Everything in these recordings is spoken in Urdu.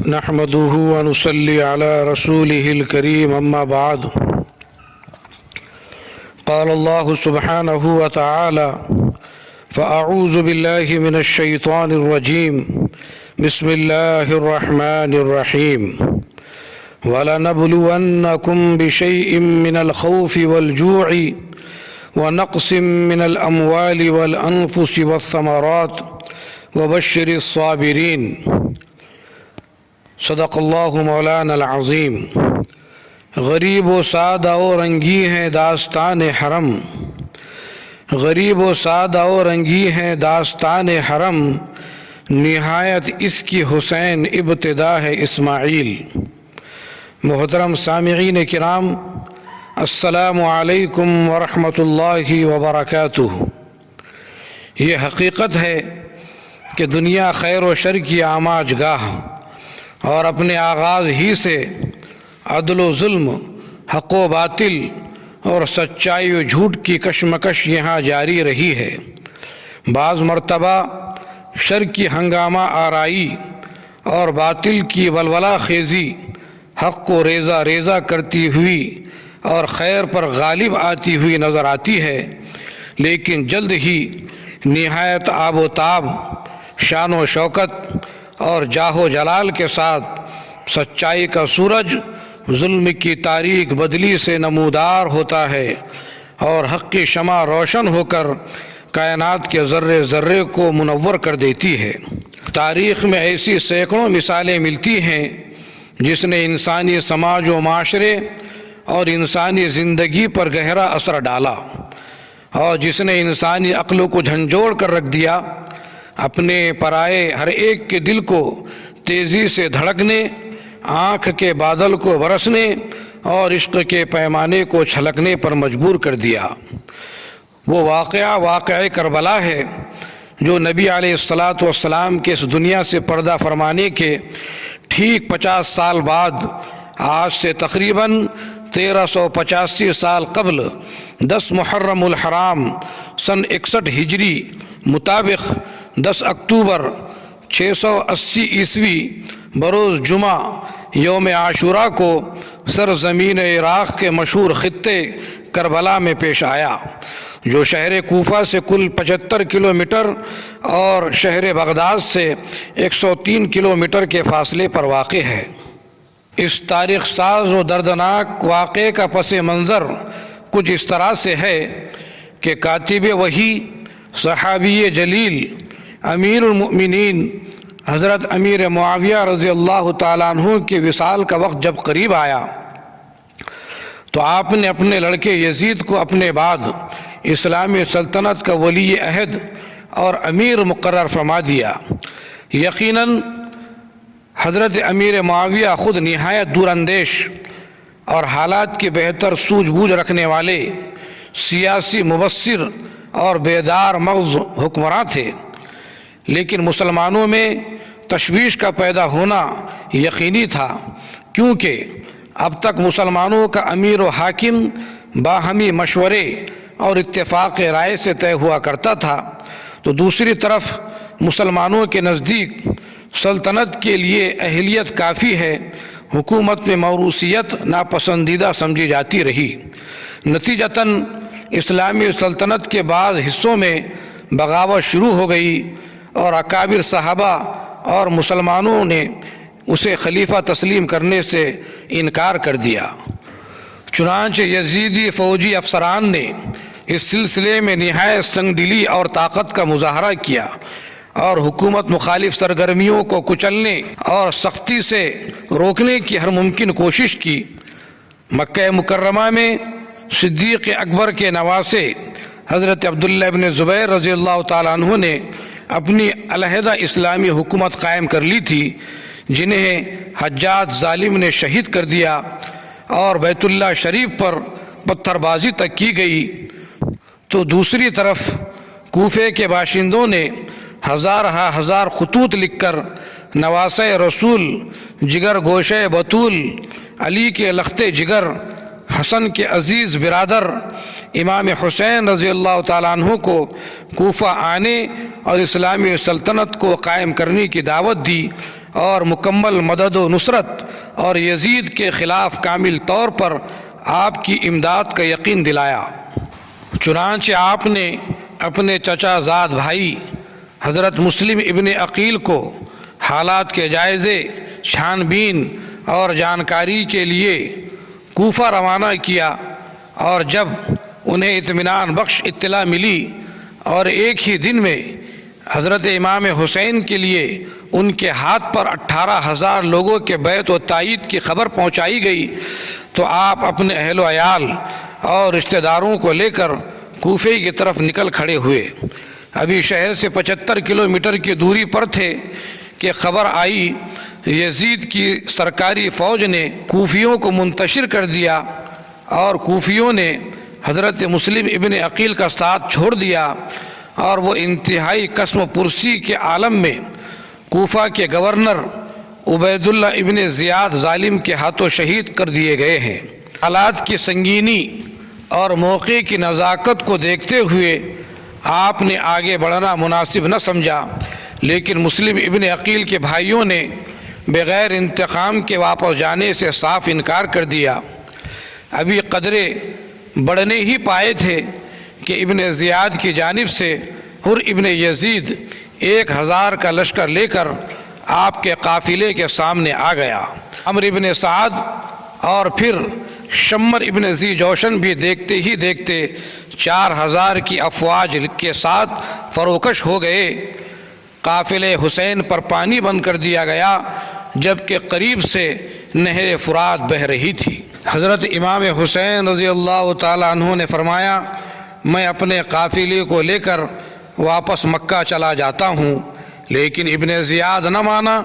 نحمده ونصلي على رسوله الكريم أما بعد قال الله سبحانه وتعالى فأعوذ بالله من الشيطان الرجيم بسم الله الرحمن الرحيم وَلَنَبْلُوَنَّكُمْ بِشَيْءٍ مِّنَ الْخَوْفِ وَالْجُوعِ وَنَقْصٍ مِّنَ الْأَمْوَالِ وَالْأَنفُسِ وَالثَّمَرَاتِ وَبَشِّرِ الصَّابِرِينَ صدق اللہ مولانا العظیم۔ غریب و سادہ و رنگی ہیں داستان حرم، غریب و سادہ و رنگی ہیں داستان حرم، نہایت اس کی حسین ابتدا ہے اسماعیل۔ محترم سامعین کرام، السلام علیکم ورحمۃ اللہ وبرکاتہ۔ یہ حقیقت ہے کہ دنیا خیر و شر کی آماج گاہ اور اپنے آغاز ہی سے عدل و ظلم، حق و باطل اور سچائی و جھوٹ کی کشمکش یہاں جاری رہی ہے۔ بعض مرتبہ شر کی ہنگامہ آرائی اور باطل کی ولولہ خیزی حق کو ریزہ ریزہ کرتی ہوئی اور خیر پر غالب آتی ہوئی نظر آتی ہے، لیکن جلد ہی نہایت آب و تاب، شان و شوکت اور جاہ و جلال کے ساتھ سچائی کا سورج ظلم کی تاریک بدلی سے نمودار ہوتا ہے اور حق کی شمع روشن ہو کر کائنات کے ذرے ذرے کو منور کر دیتی ہے۔ تاریخ میں ایسی سینکڑوں مثالیں ملتی ہیں جس نے انسانی سماج و معاشرے اور انسانی زندگی پر گہرا اثر ڈالا اور جس نے انسانی عقل کو جھنجھوڑ کر رکھ دیا، اپنے پرائے ہر ایک کے دل کو تیزی سے دھڑکنے، آنکھ کے بادل کو برسنے اور عشق کے پیمانے کو چھلکنے پر مجبور کر دیا۔ وہ واقعہ کربلا ہے جو نبی علیہ السلام کے اس دنیا سے پردہ فرمانے کے ٹھیک 50 سال بعد، آج سے تقریباً 1385 سال قبل 10 محرم الحرام سن 61 ہجری مطابق 10 اکتوبر 680 عیسوی بروز جمعہ یوم عاشوراء کو سرزمین عراق کے مشہور خطے کربلا میں پیش آیا، جو شہر کوفہ سے کل 75 کلومیٹر اور شہر بغداد سے 103 کلومیٹر کے فاصلے پر واقع ہے۔ اس تاریخ ساز و دردناک واقعے کا پس منظر کچھ اس طرح سے ہے کہ کاتب وحی، صحابی جلیل، امیر المؤمنین حضرت امیر معاویہ رضی اللہ تعالیٰ عنہ کے وصال کا وقت جب قریب آیا تو آپ نے اپنے لڑکے یزید کو اپنے بعد اسلامی سلطنت کا ولی عہد اور امیر مقرر فرما دیا۔ یقیناً حضرت امیر معاویہ خود نہایت دور اندیش اور حالات کے بہتر سوجھ بوجھ رکھنے والے سیاسی مبصر اور بیدار مغز حکمراں تھے، لیکن مسلمانوں میں تشویش کا پیدا ہونا یقینی تھا، کیونکہ اب تک مسلمانوں کا امیر و حاکم باہمی مشورے اور اتفاق رائے سے طے ہوا کرتا تھا، تو دوسری طرف مسلمانوں کے نزدیک سلطنت کے لیے اہلیت کافی ہے، حکومت میں موروثیت ناپسندیدہ سمجھی جاتی رہی۔ نتیجتاً اسلامی سلطنت کے بعض حصوں میں بغاوت شروع ہو گئی اور اکابر صحابہ اور مسلمانوں نے اسے خلیفہ تسلیم کرنے سے انکار کر دیا۔ چنانچہ یزیدی فوجی افسران نے اس سلسلے میں نہایت سنگ دلی اور طاقت کا مظاہرہ کیا اور حکومت مخالف سرگرمیوں کو کچلنے اور سختی سے روکنے کی ہر ممکن کوشش کی۔ مکہ مکرمہ میں صدیق اکبر کے نواسے حضرت عبداللہ ابن زبیر رضی اللہ تعالیٰ عنہ نے اپنی علیحدہ اسلامی حکومت قائم کر لی تھی، جنہیں حجاج ظالم نے شہید کر دیا اور بیت اللہ شریف پر پتھر بازی تک کی گئی، تو دوسری طرف کوفے کے باشندوں نے ہزار خطوط لکھ کر نواسہ رسول، جگر گوشہ بطول، علی کے لخت جگر، حسن کے عزیز برادر امام حسین رضی اللہ تعالیٰ عنہ کو کوفہ آنے اور اسلامی سلطنت کو قائم کرنے کی دعوت دی اور مکمل مدد و نصرت اور یزید کے خلاف کامل طور پر آپ کی امداد کا یقین دلایا۔ چنانچہ آپ نے اپنے چچا زاد بھائی حضرت مسلم ابن عقیل کو حالات کے جائزے، چھان بین اور جانکاری کے لیے کوفہ روانہ کیا، اور جب انہیں اطمینان بخش اطلاع ملی اور ایک ہی دن میں حضرت امام حسین کے لیے ان کے ہاتھ پر 18,000 لوگوں کے بیعت و تائید کی خبر پہنچائی گئی، تو آپ اپنے اہل و عیال اور رشتہ داروں کو لے کر کوفے کی طرف نکل کھڑے ہوئے۔ ابھی شہر سے 75 کلومیٹر کی دوری پر تھے کہ خبر آئی یزید کی سرکاری فوج نے کوفیوں کو منتشر کر دیا، اور کوفیوں نے حضرت مسلم ابن عقیل کا ساتھ چھوڑ دیا، اور وہ انتہائی قسم پرسی کے عالم میں کوفہ کے گورنر عبید اللہ ابن زیاد ظالم کے ہاتھوں شہید کر دیے گئے ہیں۔ حالات کی سنگینی اور موقع کی نزاکت کو دیکھتے ہوئے آپ نے آگے بڑھنا مناسب نہ سمجھا، لیکن مسلم ابن عقیل کے بھائیوں نے بغیر انتقام کے واپس جانے سے صاف انکار کر دیا۔ ابھی قدرے بڑھنے ہی پائے تھے کہ ابن زیاد کی جانب سے حر ابن یزید 1000 کا لشکر لے کر آپ کے قافلے کے سامنے آ گیا۔ عمرو ابن سعد اور پھر شمر ابن ذی جوشن بھی دیکھتے ہی دیکھتے 4000 کی افواج کے ساتھ فروکش ہو گئے۔ قافلے حسین پر پانی بند کر دیا گیا، جبکہ قریب سے نہر فرات بہہ رہی تھی۔ حضرت امام حسین رضی اللہ تعالیٰ عنہ نے فرمایا، میں اپنے قافلے کو لے کر واپس مکہ چلا جاتا ہوں، لیکن ابن زیاد نہ مانا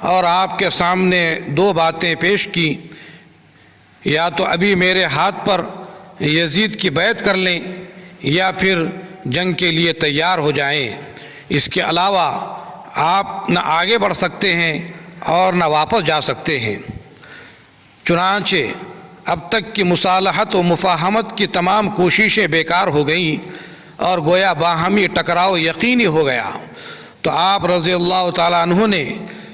اور آپ کے سامنے 2 باتیں پیش کی، یا تو ابھی میرے ہاتھ پر یزید کی بیعت کر لیں یا پھر جنگ کے لیے تیار ہو جائیں، اس کے علاوہ آپ نہ آگے بڑھ سکتے ہیں اور نہ واپس جا سکتے ہیں۔ چنانچہ اب تک کی مصالحت و مفاہمت کی تمام کوششیں بیکار ہو گئیں اور گویا باہمی ٹکراؤ یقینی ہو گیا، تو آپ رضی اللہ تعالیٰ عنہ نے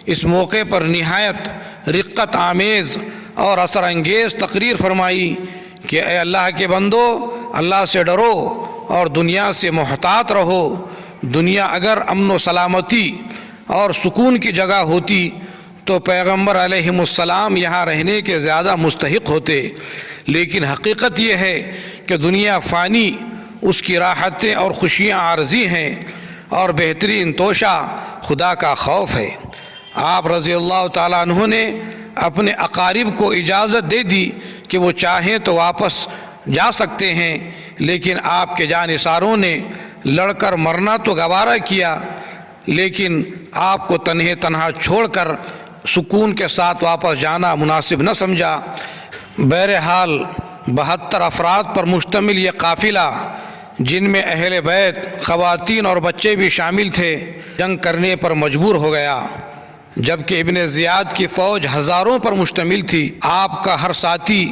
اس موقع پر نہایت رقت آمیز اور اثر انگیز تقریر فرمائی کہ اے اللہ کے بندو، اللہ سے ڈرو اور دنیا سے محتاط رہو۔ دنیا اگر امن و سلامتی اور سکون کی جگہ ہوتی تو پیغمبر علیہ السلام یہاں رہنے کے زیادہ مستحق ہوتے، لیکن حقیقت یہ ہے کہ دنیا فانی، اس کی راحتیں اور خوشیاں عارضی ہیں، اور بہترین توشہ خدا کا خوف ہے۔ آپ رضی اللہ تعالیٰ عنہ نے اپنے اقارب کو اجازت دے دی کہ وہ چاہیں تو واپس جا سکتے ہیں، لیکن آپ کے جانثاروں نے لڑ کر مرنا تو گوارا کیا، لیکن آپ کو تنہا چھوڑ کر سکون کے ساتھ واپس جانا مناسب نہ سمجھا۔ بہرحال 72 افراد پر مشتمل یہ قافلہ، جن میں اہل بیت، خواتین اور بچے بھی شامل تھے، جنگ کرنے پر مجبور ہو گیا، جبکہ ابن زیاد کی فوج ہزاروں پر مشتمل تھی۔ آپ کا ہر ساتھی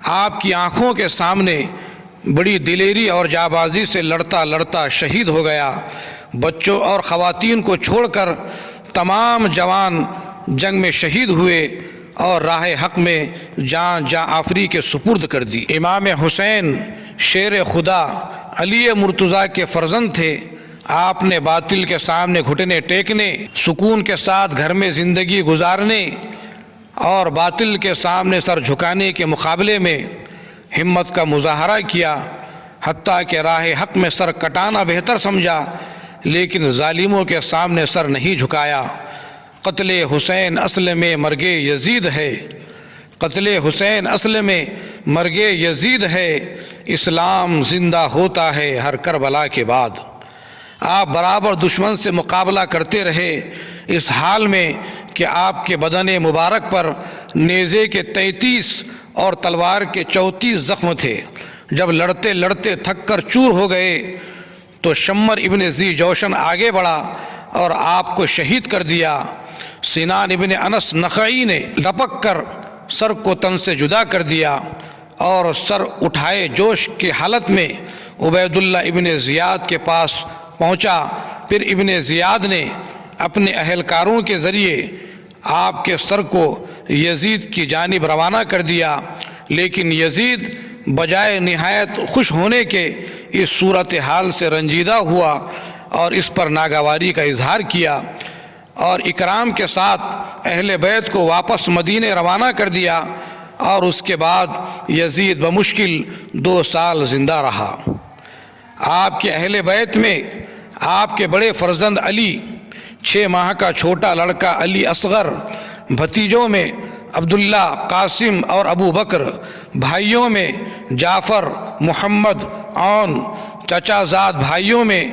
آپ کی آنکھوں کے سامنے بڑی دلیری اور جانبازی سے لڑتا شہید ہو گیا۔ بچوں اور خواتین کو چھوڑ کر تمام جوان جنگ میں شہید ہوئے اور راہ حق میں جان آفری کے سپرد کر دی۔ امام حسین شیر خدا علی مرتضیٰ کے فرزند تھے۔ آپ نے باطل کے سامنے گھٹنے ٹیکنے، سکون کے ساتھ گھر میں زندگی گزارنے اور باطل کے سامنے سر جھکانے کے مقابلے میں ہمت کا مظاہرہ کیا، حتیٰ کہ راہ حق میں سر کٹانا بہتر سمجھا، لیکن ظالموں کے سامنے سر نہیں جھکایا۔ قتل حسین اصل میں مرگ یزید ہے، قتل حسین اصل میں مرگ یزید ہے، اسلام زندہ ہوتا ہے ہر کربلا کے بعد۔ آپ برابر دشمن سے مقابلہ کرتے رہے، اس حال میں کہ آپ کے بدن مبارک پر نیزے کے 33 اور تلوار کے 34 زخم تھے۔ جب لڑتے لڑتے تھک کر چور ہو گئے تو شمر ابن ذی جوشن آگے بڑھا اور آپ کو شہید کر دیا۔ سنان ابن انس نخعی نے لپک کر سر کو تن سے جدا کر دیا اور سر اٹھائے جوش کی حالت میں عبید اللہ ابن زیاد کے پاس پہنچا۔ پھر ابن زیاد نے اپنے اہلکاروں کے ذریعے آپ کے سر کو یزید کی جانب روانہ کر دیا، لیکن یزید بجائے نہایت خوش ہونے کے اس صورتحال سے رنجیدہ ہوا اور اس پر ناگواری کا اظہار کیا اور اکرام کے ساتھ اہل بیت کو واپس مدینے روانہ کر دیا، اور اس کے بعد یزید بمشکل 2 سال زندہ رہا۔ آپ کے اہل بیت میں آپ کے بڑے فرزند علی، 6 ماہ کا چھوٹا لڑکا علی اصغر، بھتیجوں میں عبداللہ، قاسم اور ابو بکر، بھائیوں میں جعفر، محمد، عون، چچا زاد بھائیوں میں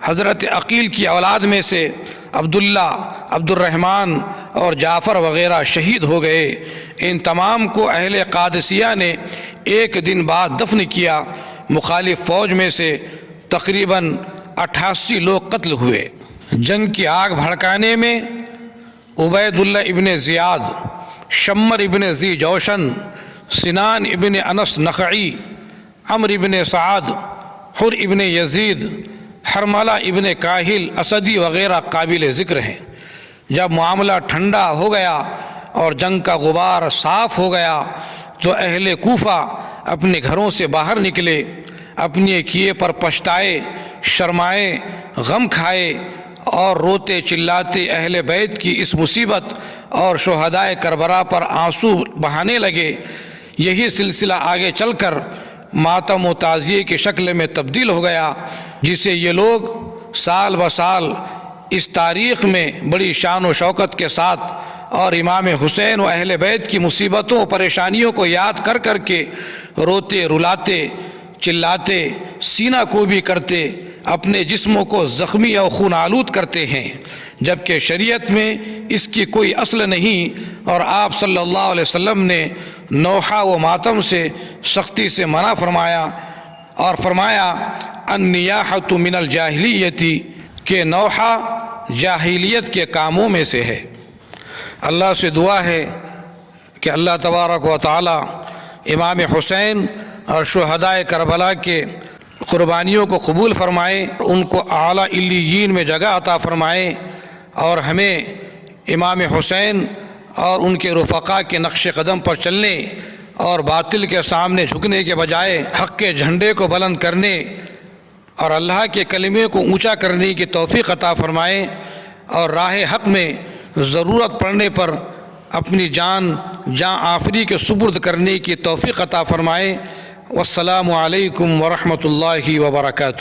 حضرت عقیل کی اولاد میں سے عبداللہ، عبد الرحمن اور جعفر وغیرہ شہید ہو گئے۔ ان تمام کو اہل قادسیہ نے ایک دن بعد دفن کیا۔ مخالف فوج میں سے تقریباً 88 لوگ قتل ہوئے۔ جنگ کی آگ بھڑکانے میں عبید اللہ ابن زیاد، شمر ابن ذی جوشن، سنان ابن انس نخعی، عمرو ابن سعد، حر ابن یزید، حرملہ ابن کاہل اسدی وغیرہ قابل ذکر ہیں۔ جب معاملہ ٹھنڈا ہو گیا اور جنگ کا غبار صاف ہو گیا تو اہل کوفہ اپنے گھروں سے باہر نکلے، اپنے کیے پر پچھتائے، شرمائے، غم کھائے اور روتے چلاتے اہل بیت کی اس مصیبت اور شہدائے کربلا پر آنسو بہانے لگے۔ یہی سلسلہ آگے چل کر ماتم و تعزیے کی شکل میں تبدیل ہو گیا، جسے یہ لوگ سال بسال اس تاریخ میں بڑی شان و شوکت کے ساتھ اور امام حسین و اہل بیت کی مصیبتوں و پریشانیوں کو یاد کر کر کے روتے رلاتے چلاتے سینہ کو بھی کرتے، اپنے جسموں کو زخمی اور خون آلود کرتے ہیں، جبکہ شریعت میں اس کی کوئی اصل نہیں، اور آپ صلی اللہ علیہ وسلم نے نوحہ و ماتم سے سختی سے منع فرمایا اور فرمایا النیاحۃ من الجاہلیت، کہ نوحہ جاہلیت کے کاموں میں سے ہے۔ اللہ سے دعا ہے کہ اللہ تبارک و تعالی امام حسین اور شہدائے کربلا کے قربانیوں کو قبول فرمائے، ان کو اعلیٰ علیین میں جگہ عطا فرمائے، اور ہمیں امام حسین اور ان کے رفقا کے نقش قدم پر چلنے اور باطل کے سامنے جھکنے کے بجائے حق کے جھنڈے کو بلند کرنے اور اللہ کے کلمے کو اونچا کرنے کی توفیق عطا فرمائے، اور راہ حق میں ضرورت پڑنے پر اپنی جان آفری کے سپرد کرنے کی توفیق عطا فرمائے۔ والسلام علیکم ورحمۃ اللہ وبرکاتہ۔